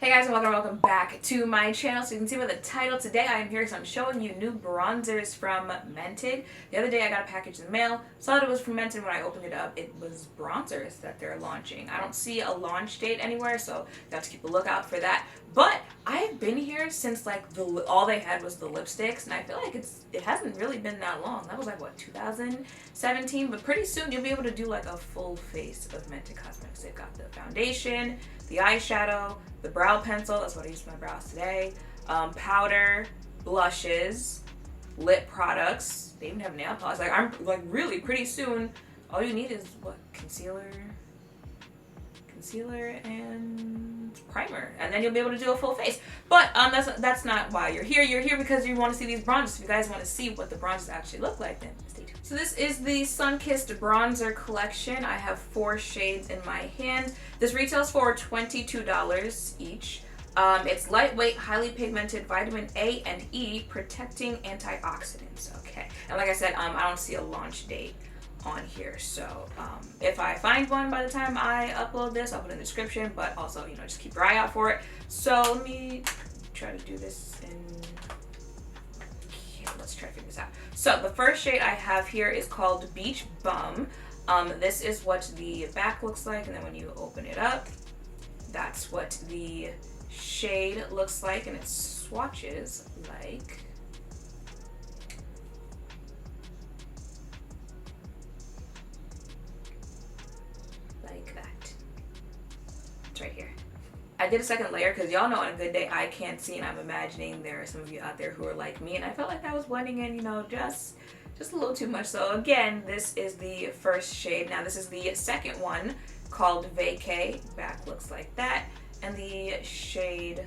Hey guys, and welcome back to my channel. So you can see by the title, today I am here because I'm showing you new bronzers from Mented. The other day I got a package in the mail, saw that it was from Mented. When I opened it up, it was bronzers that they're launching. I don't see a launch date anywhere, so you have to keep a lookout for that. But I've been here since like all they had was the lipsticks, and I feel like it hasn't really been that long. That was like what, 2017? But pretty soon you'll be able to do like a full face of Mented Cosmetics. They've got the foundation, the eyeshadow, the brow pencil, that's what I used for my brows today, powder, blushes, lip products. They even have nail polish. Like, I'm like really pretty soon, all you need is what? Concealer and primer, and then you'll be able to do a full face. But that's not why you're here. You're here because you want to see these bronzers. If you guys want to see what the bronzers actually look like, then stay tuned. So this is the Sunkissed bronzer collection. I have 4 shades in my hand. This retails for $22 each. It's lightweight, highly pigmented, vitamin A and E, protecting antioxidants. Okay, and like I said, I don't see a launch date on here, so if I find one by the time I upload this, I'll put it in the description, but also, you know, just keep your eye out for it. So let me try to do this in, okay, let's try to figure this out. So the first shade I have here is called Beach Bum. This is what the back looks like, and then when you open it up, that's what the shade looks like, and it swatches like that. It's right here. I did a second layer because y'all know on a good day I can't see, and I'm imagining there are some of you out there who are like me, and I felt like I was blending in, you know, just a little too much. So again, this is the first shade. Now this is the second one called Vacay. Back looks like that, and the shade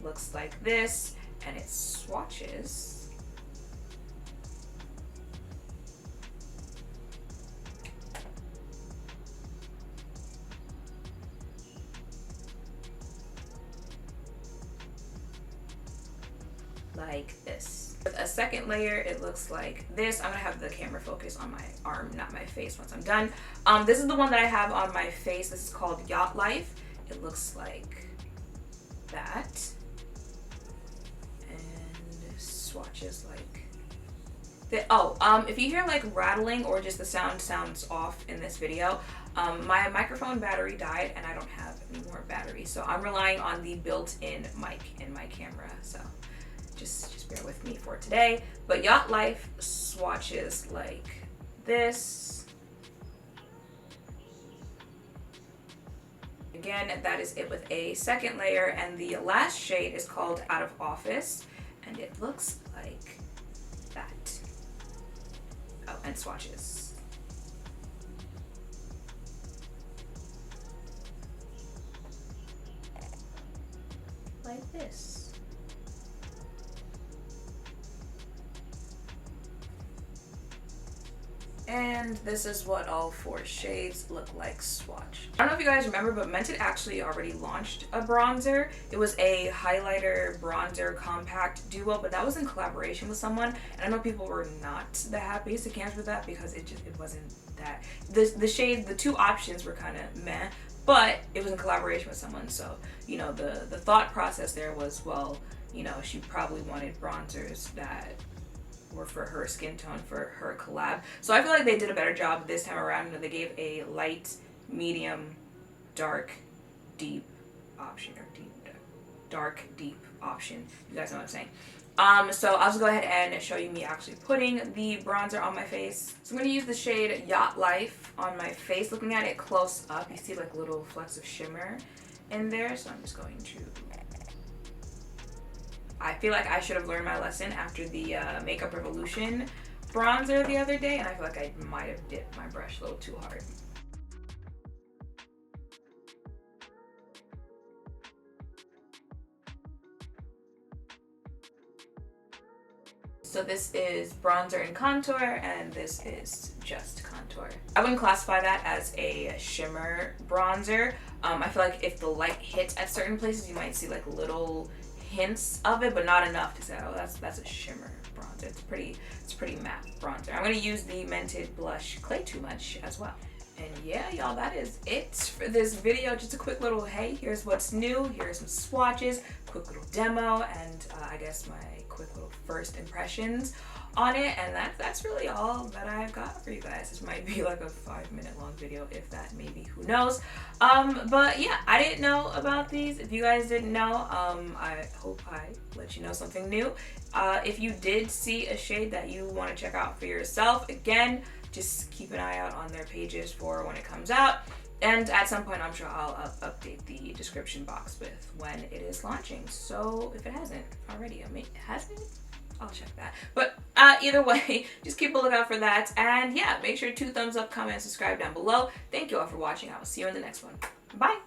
looks like this, and it swatches like this. With a second layer, it looks like this. I'm gonna have the camera focus on my arm, not my face, once I'm done. This is the one that I have on my face. This is called Yacht Life. It looks like that, and swatches like that. Oh, if you hear like rattling or just the sound sounds off in this video, my microphone battery died and I don't have any more battery, so I'm relying on the built-in mic in my camera, so just bear with me for today. But Yacht Life swatches like this. Again, that is it with a second layer, and the last shade is called Out of Office, and it looks like that. Oh, and swatches like this. And this is what all 4 shades look like swatched. I don't know if you guys remember, but Mented actually already launched a bronzer. It was a highlighter bronzer compact duo, but that was in collaboration with someone, and I know people were not the happiest of campers with that because it wasn't that. The shade, the 2 options were kind of meh, but it was in collaboration with someone, so you know, the thought process there was, well, you know, she probably wanted bronzers that were for her skin tone, for her collab. So I feel like they did a better job this time around. You know, they gave a light, medium, dark, deep option, or dark, deep option. You guys know what I'm saying. So I'll just go ahead and show you me actually putting the bronzer on my face. So I'm going to use the shade Yacht Life on my face. Looking at it close up, you see like little flecks of shimmer in there. So I'm just going to, I feel like I should have learned my lesson after the Makeup Revolution bronzer the other day, and I feel like I might have dipped my brush a little too hard. So this is bronzer and contour, and this is just contour. I wouldn't classify that as a shimmer bronzer. I feel like if the light hits at certain places, you might see like little hints of it, but not enough to say, oh, that's a shimmer bronzer. It's pretty matte bronzer. I'm going to use the Mented blush Clay Too Much as well. And yeah, y'all, that is it for this video. Just a quick little, hey, here's what's new, here's some swatches, quick little demo, and I guess my quick little first impressions on it. And that's really all that I've got for you guys. This might be like a 5-minute long video, if that, maybe, who knows. But yeah, I didn't know about these. If you guys didn't know, I hope I let you know something new. If you did see a shade that you want to check out for yourself, again, just keep an eye out on their pages for when it comes out. And at some point, I'm sure I'll update the description box with when it is launching. So if it hasn't already, hasn't? I'll check that. But either way, just keep a lookout for that. And yeah, make sure to thumbs up, comment, and subscribe down below. Thank you all for watching. I will see you in the next one. Bye.